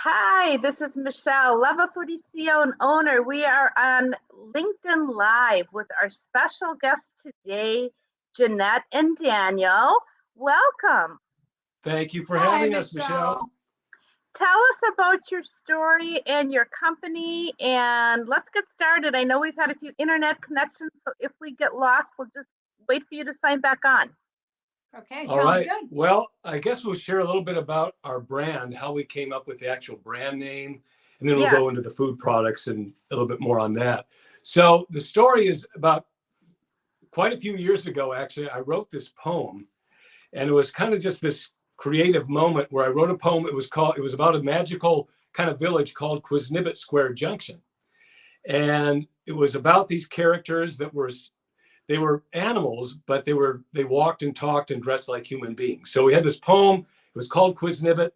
Hi, this is Michelle, Luvafoodie CEO and owner. We are on LinkedIn Live with our special guests today, Jeanette and Daniel. Welcome. Thank you for Hi, having us, Michelle. Tell us about your story and your company, and let's get started. I know we've had a few internet connections, so if we get lost, we'll just wait for you to sign back on. Okay, All sounds right. good. Well, I guess we'll share a little bit about our brand, how we came up with the actual brand name, and then we'll Yes. go into the food products and a little bit more on that. So the story is about quite a few years ago, actually, I wrote this poem, and it was kind of just this creative moment where I wrote a poem. It was about a magical kind of village called Quiznibet Square Junction. And it was about these characters they were animals, but they walked and talked and dressed like human beings. So we had this poem. It was called Quiznibet.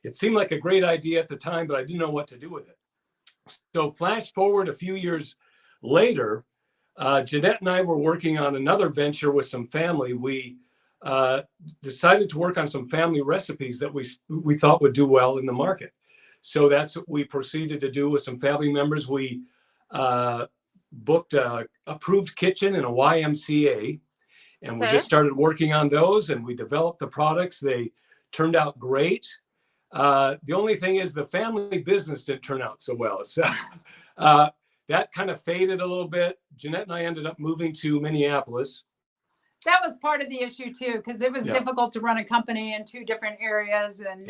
It seemed like a great idea at the time, but I didn't know what to do with it. So flash forward a few years later, Jeanette and I were working on another venture with some family. We decided to work on some family recipes that we thought would do well in the market. So that's what we proceeded to do with some family members. We booked a approved kitchen and a YMCA, and we just started working on those, and we developed the products. They turned out great. The only thing is the family business didn't turn out so well. So that kind of faded a little bit. Jeanette and I ended up moving to Minneapolis. That was part of the issue too, because it was difficult to run a company in two different areas and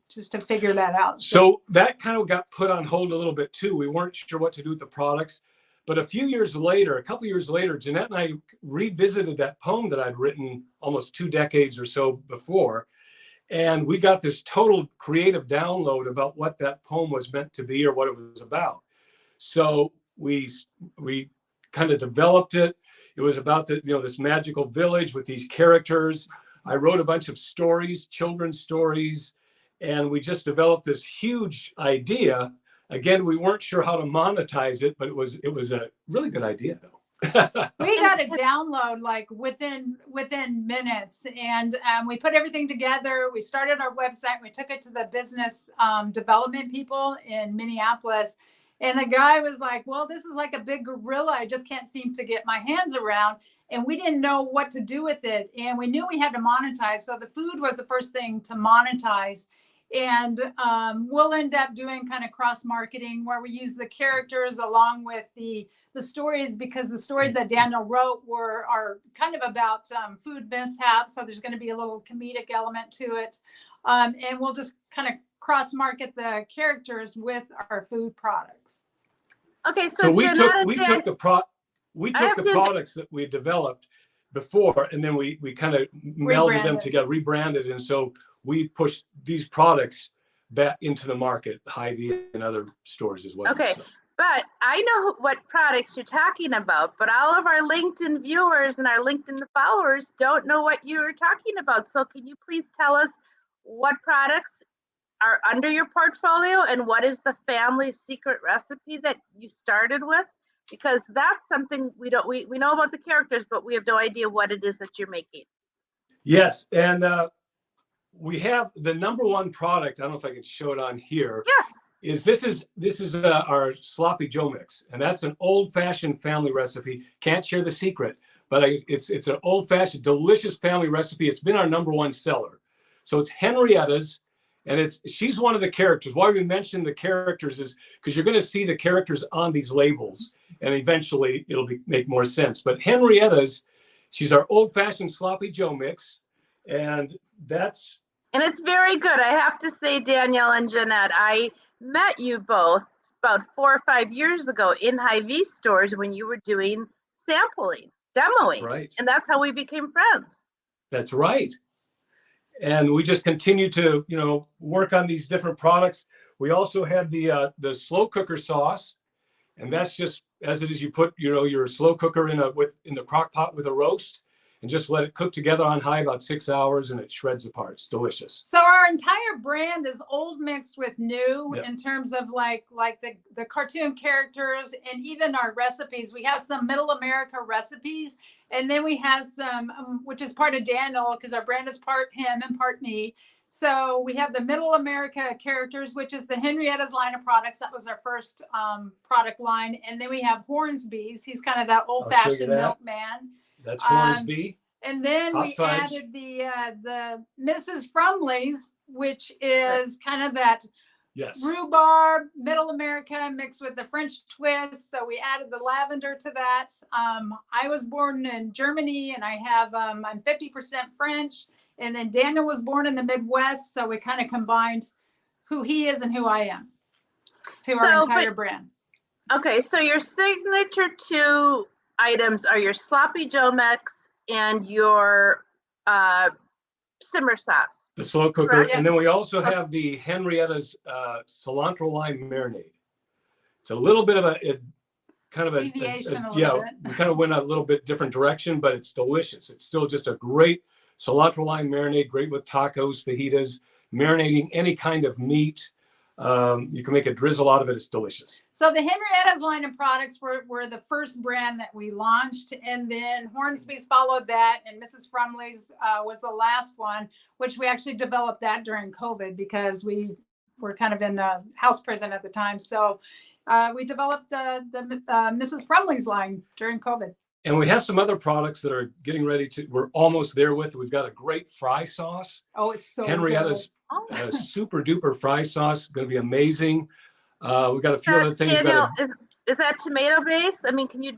just to figure that out. So that kind of got put on hold a little bit too. We weren't sure what to do with the products. But a couple years later, Jeanette and I revisited that poem that I'd written almost 2 decades or so before. And we got this total creative download about what that poem was meant to be or what it was about. So we kind of developed it. It was about this magical village with these characters. I wrote a bunch of stories, children's stories, and we just developed this huge idea. Again, we weren't sure how to monetize it, but it was a really good idea, though. We got a download like within minutes, and we put everything together. We started our website. We took it to the business development people in Minneapolis. And the guy was like, well, this is like a big gorilla. I just can't seem to get my hands around. And we didn't know what to do with it. And we knew we had to monetize. So the food was the first thing to monetize. And we'll end up doing kind of cross marketing where we use the characters along with the stories, because the stories that Daniel wrote are kind of about food mishaps. So there's going to be a little comedic element to it. And we'll just kind of cross market the characters with our food products. Okay, so we took the products that we developed before, and then we kind of melded them together, rebranded, and so we pushed these products back into the market, Hy-Vee and other stores as well. Okay, but I know what products you're talking about, but all of our LinkedIn viewers and our LinkedIn followers don't know what you're talking about. So can you please tell us what products are under your portfolio and what is the family secret recipe that you started with? Because that's something we know about the characters, but we have no idea what it is that you're making. Yes, and we have the number one product. I don't know if I can show it on here. Yes. This is our sloppy Joe mix, and that's an old-fashioned family recipe. Can't share the secret, but it's an old-fashioned, delicious family recipe. It's been our number one seller. So it's Henrietta's. And she's one of the characters. Why we mention the characters is because you're going to see the characters on these labels, and eventually it'll make more sense. But Henrietta's, she's our old-fashioned sloppy Joe mix, and it's very good. I have to say, Daniel and Jeanette, I met you both about 4 or 5 years ago in Hy-Vee stores when you were doing sampling, demoing, right, and that's how we became friends. That's right. And we just continue to, work on these different products. We also had the slow cooker sauce, and that's just as it is. You put, your slow cooker in the crock pot with a roast, and just let it cook together on high about 6 hours, and it shreds apart. It's delicious. So our entire brand is old mixed with new in terms of like the cartoon characters and even our recipes. We have some Middle America recipes, and then we have some, which is part of Daniel, because our brand is part him and part me. So we have the Middle America characters, which is the Henrietta's line of products. That was our first product line. And then we have Hornsby's. He's kind of that old-fashioned milkman. That's Hornsby. And then we added the Mrs. Frumley's, which is kind of that rhubarb, Middle America mixed with a French twist. So we added the lavender to that. I was born in Germany, and I have I'm 50% French. And then Daniel was born in the Midwest, so we kind of combined who he is and who I am to our entire brand. Okay, so your signature two items are your sloppy Joe mix and your simmer sauce. The slow cooker. Right. And then we also have the Henrietta's cilantro lime marinade. It's a little bit of a deviation. We kind of went a little bit different direction, but it's delicious. It's still just a great cilantro lime marinade, great with tacos, fajitas, marinating any kind of meat. You can make a drizzle out of it. It's delicious. So the Henrietta's line of products were the first brand that we launched, and then Hornsby's followed that, and Mrs. Frumley's was the last one, which we actually developed that during COVID because we were kind of in house prison at the time. So we developed the Mrs. Frumley's line during COVID. And we have some other products that are getting ready to, we're almost there with. We've got a great fry sauce. Oh, it's so Henrietta's super duper fry sauce, going to be amazing. We've got a few other things. Daniel, is that tomato based? I mean, can you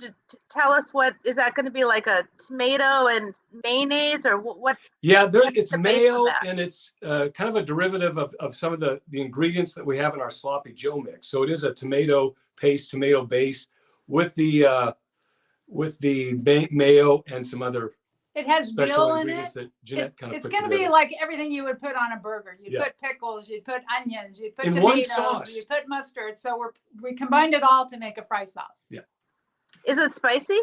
tell us what, is that going to be like a tomato and mayonnaise or what? Yeah, it's mayo, and it's kind of a derivative of some of the ingredients that we have in our sloppy Joe mix. So it is a tomato paste, tomato base with the mayo and some other it has dill in it. That Jeanette kind of it's going to be like everything you would put on a burger. You'd put pickles, you'd put onions, you'd put tomatoes, you'd put mustard. So we combined it all to make a fry sauce. Yeah. Is it spicy?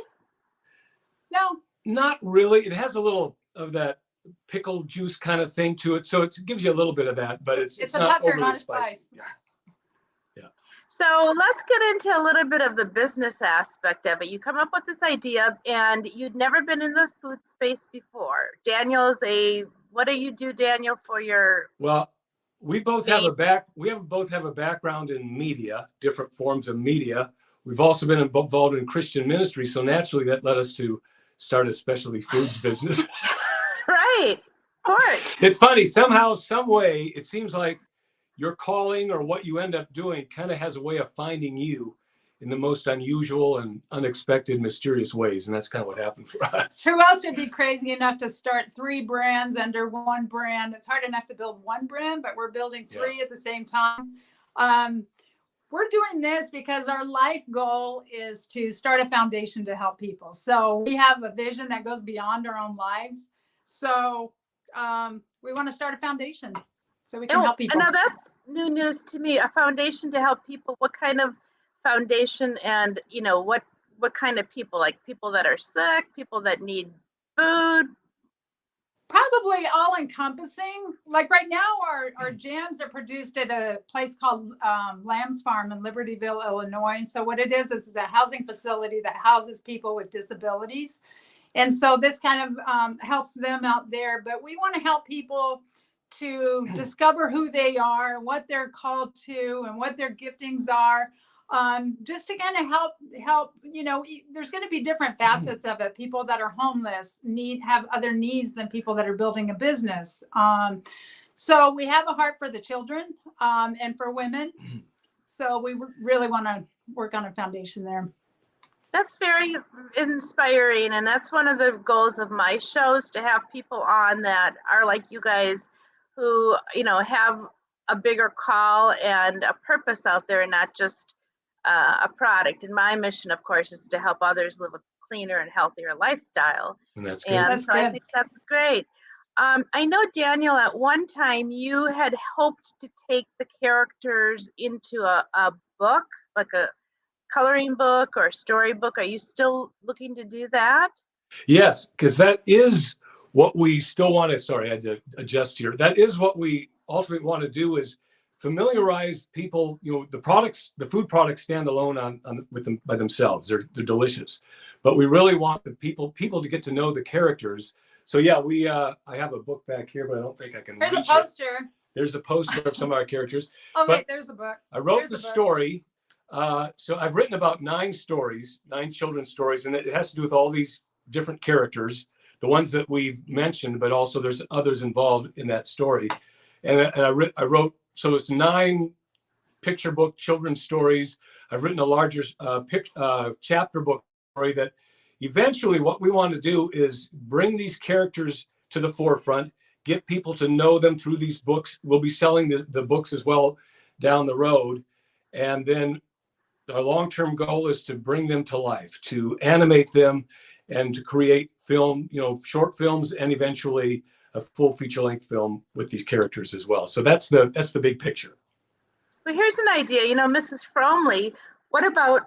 No. Not really. It has a little of that pickle juice kind of thing to it. So it gives you a little bit of that, but it's a not pucker, overly not a spicy. spice. Yeah. So let's get into a little bit of the business aspect of it. You come up with this idea and you'd never been in the food space before. Daniel's what do you do, Daniel, for your? Well, we both have a background in media, different forms of media. We've also been involved in Christian ministry. So naturally that led us to start a specialty foods business. Right, of course. It's funny, somehow, some way, it seems like your calling or what you end up doing kind of has a way of finding you in the most unusual and unexpected, mysterious ways. And that's kind of what happened for us. Who else would be crazy enough to start 3 brands under one brand? It's hard enough to build one brand, but we're building 3 at the same time. We're doing this because our life goal is to start a foundation to help people. So we have a vision that goes beyond our own lives. So we want to start a foundation so we can help people. Now that's new news to me, a foundation to help people. What kind of foundation, and what kind of people? Like people that are sick, people that need food? Probably all encompassing. Like right now, our jams are produced at a place called Lamb's Farm in Libertyville, Illinois. So what it is a housing facility that houses people with disabilities. And so this kind of helps them out there. But we want to help people to discover who they are, what they're called to, and what their giftings are. Just to kind of help, there's going to be different facets of it. People that are homeless have other needs than people that are building a business. So we have a heart for the children and for women. So we really want to work on a foundation there. That's very inspiring. And that's one of the goals of my shows, to have people on that are like you guys, who, have a bigger call and a purpose out there, and not just a product. And my mission, of course, is to help others live a cleaner and healthier lifestyle. And that's good. And so I think that's great. I know, Daniel, at one time you had hoped to take the characters into a book, like a coloring book or a storybook. Are you still looking to do that? Yes, because that is what we still want to, sorry, I had to adjust here. That is what we ultimately want to do, is familiarize people. The food products stand alone with them by themselves. They're delicious, but we really want the people to get to know the characters, So yeah, I have a book back here, but I don't think I can There's a reach it. poster. There's a poster of some of our characters. Oh, But wait, there's a book. I wrote There's the a book. story. So I've written about 9 children's stories, and it has to do with all these different characters, the ones that we've mentioned, but also there's others involved in that story. And I wrote, so it's 9 picture book children's stories. I've written a larger chapter book story that eventually what we want to do is bring these characters to the forefront, get people to know them through these books. We'll be selling the books as well down the road. And then our long-term goal is to bring them to life, to animate them and to create film, short films, and eventually a full feature-length film with these characters as well. So that's the big picture. Well, here's an idea, Mrs. Fromley, what about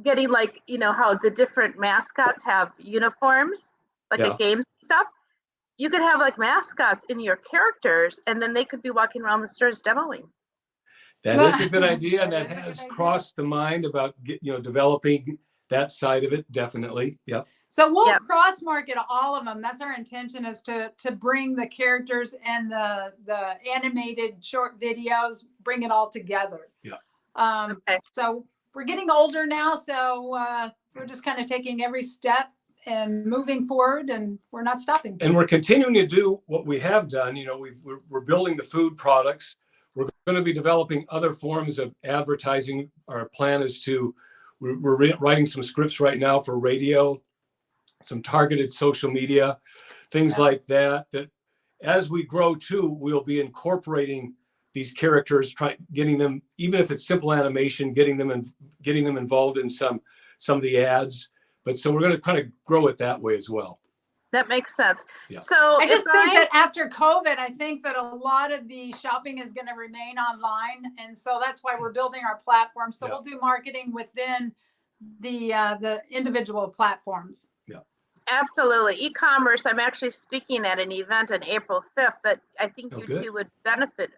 getting how the different mascots have uniforms, like Yeah. at games and stuff? You could have mascots in your characters, and then they could be walking around the stores demoing. That is a good idea, and that has crossed the mind about developing that side of it. Definitely, yep. So we'll cross market all of them. That's our intention, is to bring the characters and the animated short videos, bring it all together. Yeah. Okay. So we're getting older now, so we're just kind of taking every step and moving forward, and we're not stopping. And we're continuing to do what we have done. We're building the food products. We're going to be developing other forms of advertising. Our plan is we're writing some scripts right now for radio, some targeted social media, things like that as we grow too, we'll be incorporating these characters, getting them, even if it's simple animation, getting them involved in some of the ads. But so we're going to kind of grow it that way as well. That makes sense. Yeah. So I just think that after COVID, I think that a lot of the shopping is going to remain online. And so that's why we're building our platform. So we'll do marketing within the individual platforms. Yeah. Absolutely. E-commerce. I'm actually speaking at an event on April 5th that I think you two would benefit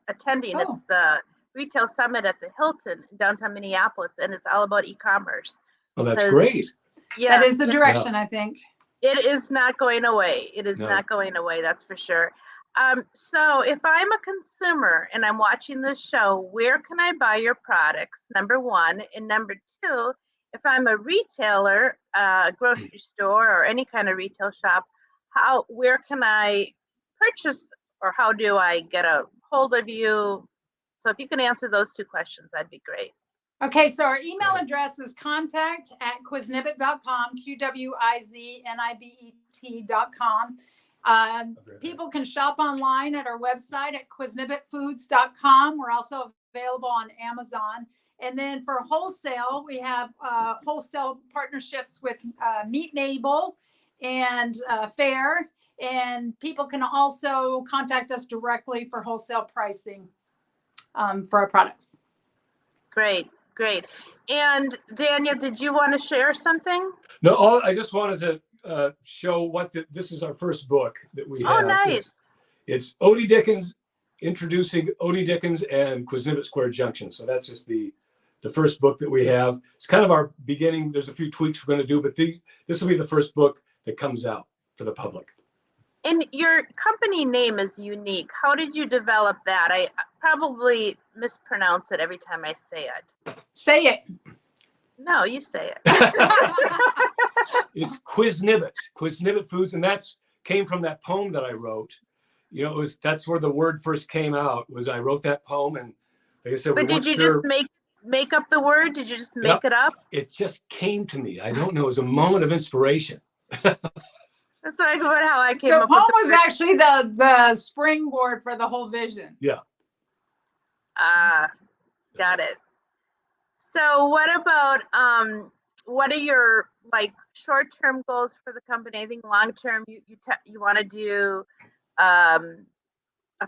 attending. Oh. It's the Retail Summit at the Hilton in downtown Minneapolis, and it's all about e-commerce. Oh, that's great. Yeah, that is the direction, I think. It is not going away. It is not going away, that's for sure. So if I'm a consumer and I'm watching this show, where can I buy your products, number one? And number two, if I'm a retailer, grocery store or any kind of retail shop, where can I purchase, or how do I get a hold of you? So if you can answer those 2 questions, that'd be great. Okay, so our email address is contact@Qwiznibet.com, Qwiznibet.com. People can shop online at our website at QwiznibetFoods.com. We're also available on Amazon. And then for wholesale, we have wholesale partnerships with Meat Mabel and Fair. And people can also contact us directly for wholesale pricing for our products. Great. And Daniel, did you want to share something? No, I just wanted to show this is our first book that we have. Oh, nice. It's Odie Dickens, introducing Odie Dickens and Quiznibet Square Junction. So that's just the first book that we have. It's kind of our beginning. There's a few tweaks we're going to do, but this will be the first book that comes out for the public. And your company name is unique. How did you develop that? I probably mispronounce it every time I say it. Say it. No, you say it. It's Quiznibet Foods, and that's came from that poem that I wrote. That's where the word first came out. I wrote that poem, and like I said, but did you just make up the word? Did you just make it up? It just came to me. I don't know. It was a moment of inspiration. That's how I came up with the poem was actually the springboard for the whole vision. Yeah. Got it. So what about what are your short-term goals for the company? I think long-term you want to do a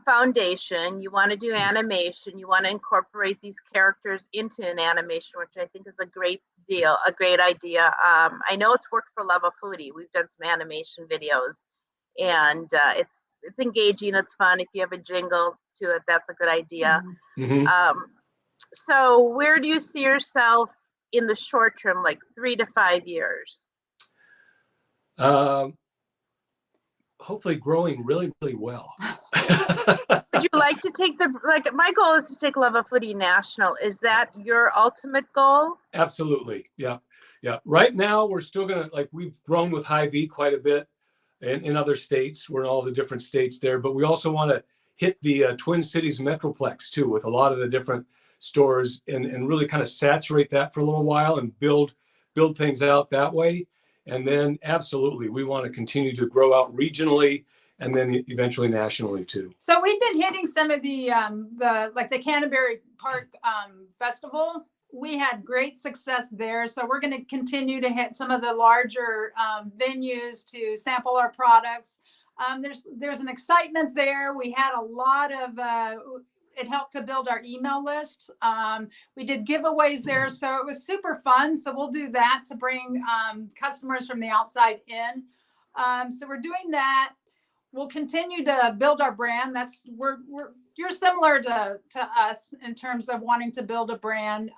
foundation, you want to do animation, you want to incorporate these characters into an animation, which I think is a great deal, a great idea. I know it's worked for Luvafoodie. We've done some animation videos, and it's engaging, it's fun. If you have a jingle to it, that's a good idea. Mm-hmm. So where do you see yourself in the short term, 3 to 5 years? hopefully growing really, really well. Would you like to take my goal is to take Luvafoodie national. Is that your ultimate goal? Absolutely. Yeah. Yeah. Right now, we're still going to, we've grown with Hy-Vee quite a bit in other states. We're in all the different states there, but we also want to hit the Twin Cities Metroplex too, with a lot of the different stores and really kind of saturate that for a little while and build things out that way. And then absolutely, we want to continue to grow out regionally and then eventually nationally too. So we've been hitting some of the Canterbury Park Festival. We had great success there. So we're going to continue to hit some of the larger venues to sample our products. There's an excitement there. We had a lot of, it helped to build our email list. We did giveaways there. So it was super fun. So we'll do that to bring customers from the outside in. So we're doing that. We'll continue to build our brand. You're similar to us in terms of wanting to build a brand.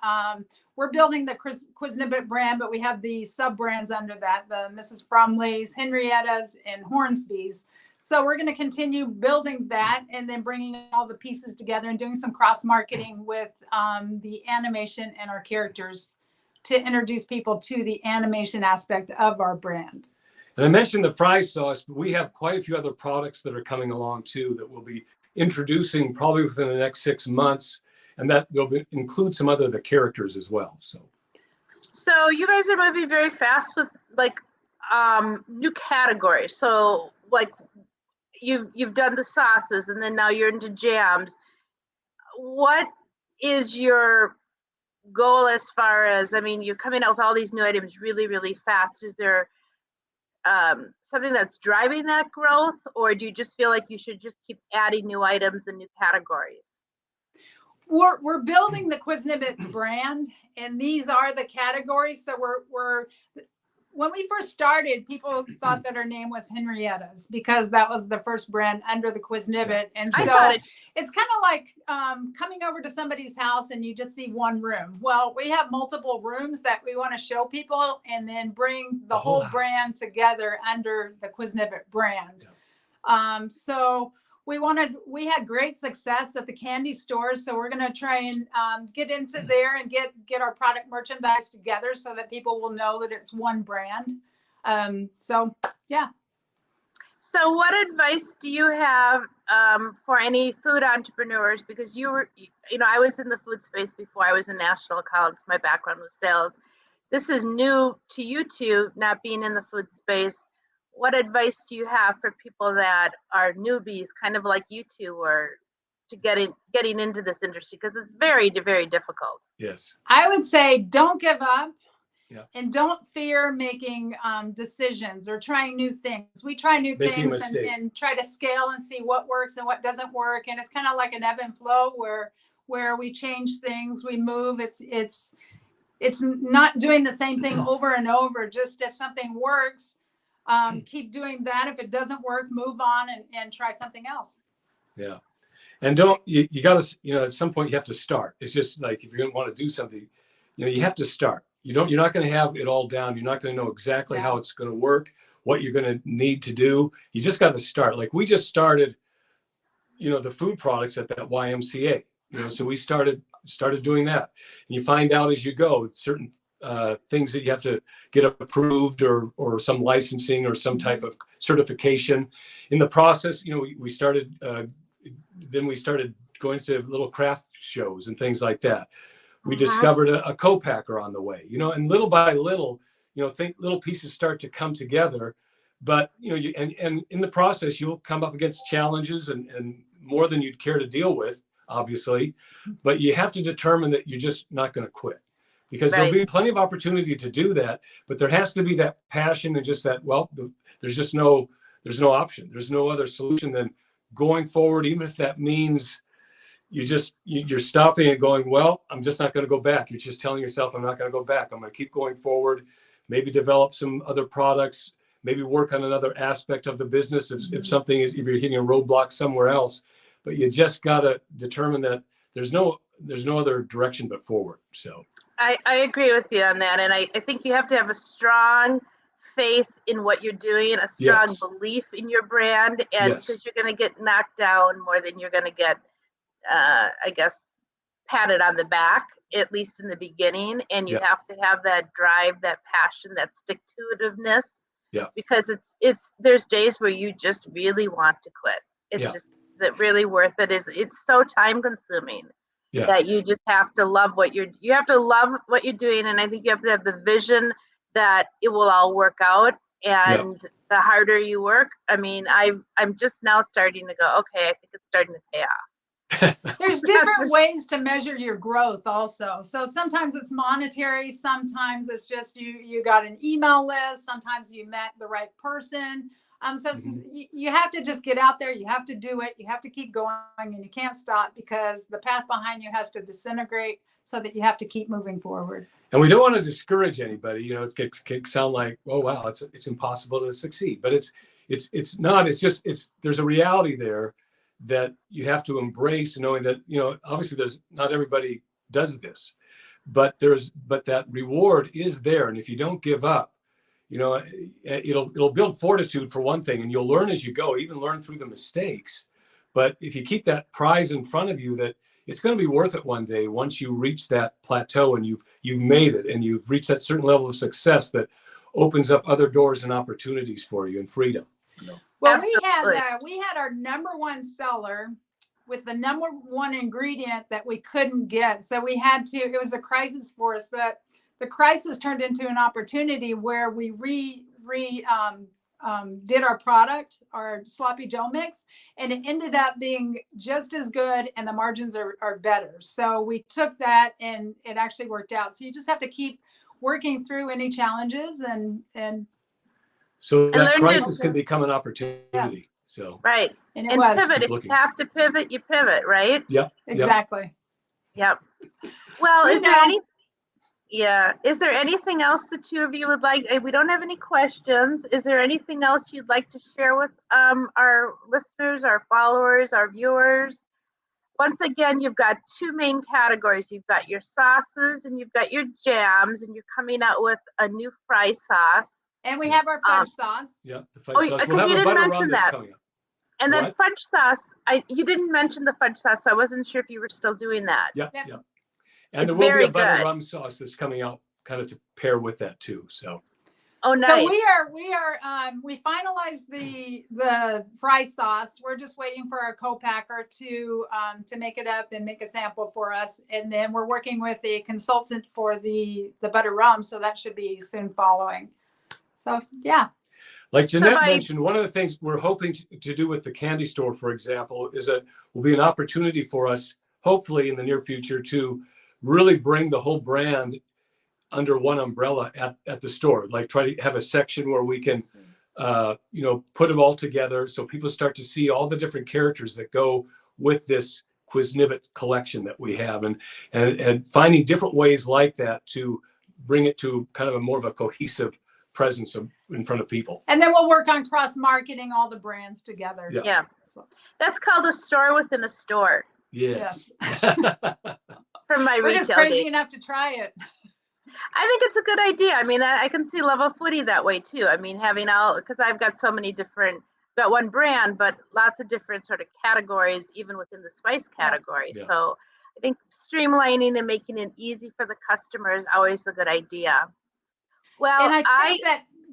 We're building the QwiznibetFoods brand, but we have the sub brands under that, the Mrs. Fromley's, Henrietta's, and Hornsby's. So we're going to continue building that and then bringing all the pieces together and doing some cross marketing with the animation and our characters to introduce people to the animation aspect of our brand. And I mentioned the fry sauce, but we have quite a few other products that are coming along too that we'll be introducing probably within the next 6 months, and that will include some other of the characters as well. So you guys are moving very fast with new categories. So you've done the sauces, and then now you're into jams. What is your goal as far as, you're coming out with all these new items really, really fast. Is there something that's driving that growth, or do you just feel like you should just keep adding new items and new categories? We're building the QwiznibetFoods brand, and these are the categories. So we're when we first started, people thought that our name was Henrietta's because that was the first brand under the QwiznibetFoods. And so it's kind of like coming over to somebody's house and you just see one room. Well, we have multiple rooms that we want to show people and then bring the whole brand together under the QwiznibetFoods brand. Yeah. So we had great success at the candy stores. So we're going to try and get into there and get our product merchandise together so that people will know that it's one brand. Yeah. So what advice do you have for any food entrepreneurs? Because I was in the food space before. I was in national accounts. My background was sales. This is new to you two, not being in the food space. What advice do you have for people that are newbies, kind of like you two were, to getting into this industry? Because it's very, very difficult. Yes. I would say don't give up. Yeah. And don't fear making decisions or trying new things. We try new things and try to scale and see what works and what doesn't work. And it's kind of like an ebb and flow where we change things, we move. It's not doing the same thing over and over. Just if something works, keep doing that. If it doesn't work, move on and try something else. Yeah. And you got to, at some point you have to start. It's just like, if you're going to want to do something, you have to start. You're not going to have it all down. You're not going to know exactly how it's going to work, what you're going to need to do. You just got to start. Like we just started, the food products at that YMCA, so we started doing that. And you find out as you go, certain things that you have to get approved or some licensing or some type of certification. In the process, we started, then we started going to little craft shows and things like that. We discovered a co-packer on the way, and little by little, little pieces start to come together. But, and in the process, you'll come up against challenges and more than you'd care to deal with, obviously. But you have to determine that you're just not going to quit, because there'll be plenty of opportunity to do that. But there has to be that passion and just that, there's no option. There's no other solution than going forward, even if that means you're stopping and going, I'm just not going to go back. You're just telling yourself, I'm not going to go back. I'm going to keep going forward, maybe develop some other products, maybe work on another aspect of the business if if you're hitting a roadblock somewhere else. But you just got to determine that there's no other direction but forward. So I agree with you on that. And I think you have to have a strong faith in what you're doing, a strong Yes. belief in your brand, and Yes. because you're going to get knocked down more than you're going to get, I guess, patted on the back, at least in the beginning. And you Yeah. have to have that drive, that passion, that stick-to-itiveness. Yeah. Because there's days where you just really want to quit. It's Yeah. just, is it really worth it? It's so time consuming Yeah. that you just have to love you have to love what you're doing. And I think you have to have the vision that it will all work out. And the harder you work, I mean, I'm just now starting to go, okay, I think it's starting to pay off. There's different ways to measure your growth also. So sometimes it's monetary, sometimes it's just you got an email list, sometimes you met the right person. So it's, you have to just get out there, you have to do it, you have to keep going, and you can't stop because the path behind you has to disintegrate so that you have to keep moving forward. And we don't want to discourage anybody. You know, it can sound like, oh wow, it's impossible to succeed, but it's not. It's just there's a reality there that you have to embrace, knowing that, you know, obviously there's not everybody does this, but that reward is there, and if you don't give up, you know, it'll build fortitude for one thing, and you'll learn as you go, even learn through the mistakes. But if you keep that prize in front of you, that it's going to be worth it one day once you reach that plateau and you've made it and you've reached that certain level of success that opens up other doors and opportunities for you and freedom. You know? Well, we had our #1 seller with the #1 ingredient that we couldn't get. So we had to, it was a crisis for us, but the crisis turned into an opportunity where we did our product, our sloppy Joe mix, and it ended up being just as good, and the margins are better. So we took that and it actually worked out. So you just have to keep working through any challenges and so that crisis can become an opportunity. Yeah. So right. And pivot. If you have to pivot, you pivot, right? Yep. Exactly. Yep. Well, is there anything else the two of you would like? We don't have any questions. Is there anything else you'd like to share with our listeners, our followers, our viewers? Once again, you've got two main categories. You've got your sauces and you've got your jams, and you're coming out with a new fry sauce. And we have our fudge sauce. Yeah, the fudge sauce. We'll have a butter rum that's coming up. And then fudge sauce, you didn't mention the fudge sauce, so I wasn't sure if you were still doing that. Yeah. And there will be a butter rum sauce that's coming out kind of to pair with that too. So. Oh, nice. So we finalized the fry sauce. We're just waiting for our co-packer to make it up and make a sample for us. And then we're working with a consultant for the butter rum. So that should be soon following. So, yeah. Like Jeanette mentioned, one of the things we're hoping to do with the candy store, for example, will be an opportunity for us, hopefully in the near future, to really bring the whole brand under one umbrella at the store. Like try to have a section where we can, put them all together so people start to see all the different characters that go with this Qwiznibet collection that we have, and finding different ways like that to bring it to kind of a more of a cohesive presence in front of people. And then we'll work on cross-marketing all the brands together. Yeah. That's called a store within a store. Yes. From my We're retail just crazy days. enough to try it. I think it's a good idea. I mean, I can see Luvafoodie that way too. I mean, having because I've got so many different, got one brand, but lots of different sort of categories, even within the spice category. Yeah. So I think streamlining and making it easy for the customer is always a good idea. Well, and I think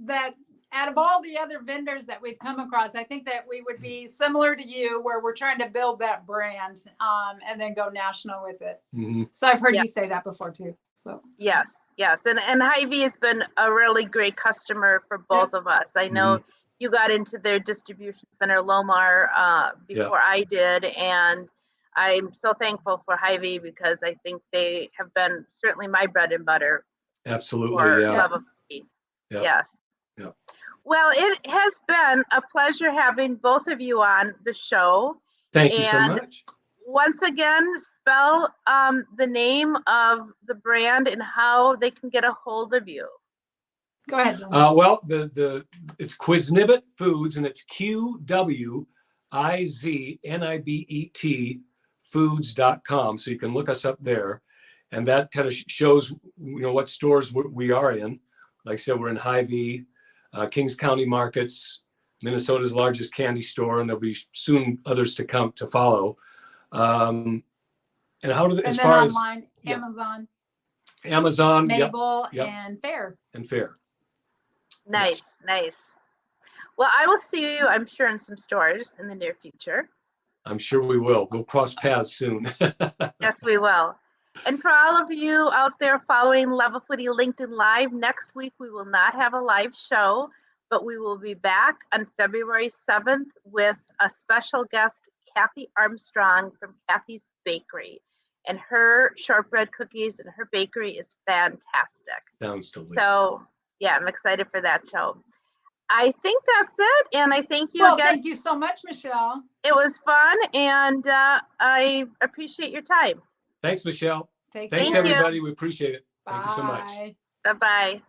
that out of all the other vendors that we've come across, I think that we would be similar to you, where we're trying to build that brand and then go national with it. Mm-hmm. So I've heard you say that before too. So yes, and Hy-Vee has been a really great customer for both of us. I know you got into their distribution center, Lomar, before I did, and I'm so thankful for Hy-Vee because I think they have been certainly my bread and butter. Absolutely, yeah. Yes. Yeah. Well, it has been a pleasure having both of you on the show. Thank you so much. Once again, spell the name of the brand and how they can get a hold of you. Go ahead. Well, it's QwiznibetFoods, and it's QWIZNIBET foods.com. So you can look us up there, and that kind of shows what stores we are in. Like I said, we're in Hy-Vee. Kings County markets, Minnesota's largest candy store, and there'll be soon others to come to follow. And how do they, And as then far as online, yeah. Amazon, yep, Mabel, yep. and Fair. and Fair. Nice, Yes. nice. Well, I will see you, I'm sure, in some stores in the near future. I'm sure we will. We'll cross paths soon. Yes, we will. And for all of you out there following Luvafoodie LinkedIn Live, next week we will not have a live show, but we will be back on February 7th with a special guest, Kathy Armstrong from Kathy's Bakery. And her shortbread cookies and her bakery is fantastic. Sounds delicious. So, yeah, I'm excited for that show. I think that's it. And I thank you Well, again. thank you so much, Michelle. It was fun, and I appreciate your time. Thanks, Michelle. Take Thanks, care. Thank you. everybody. We appreciate it. Thank you so much. Bye. Bye-bye.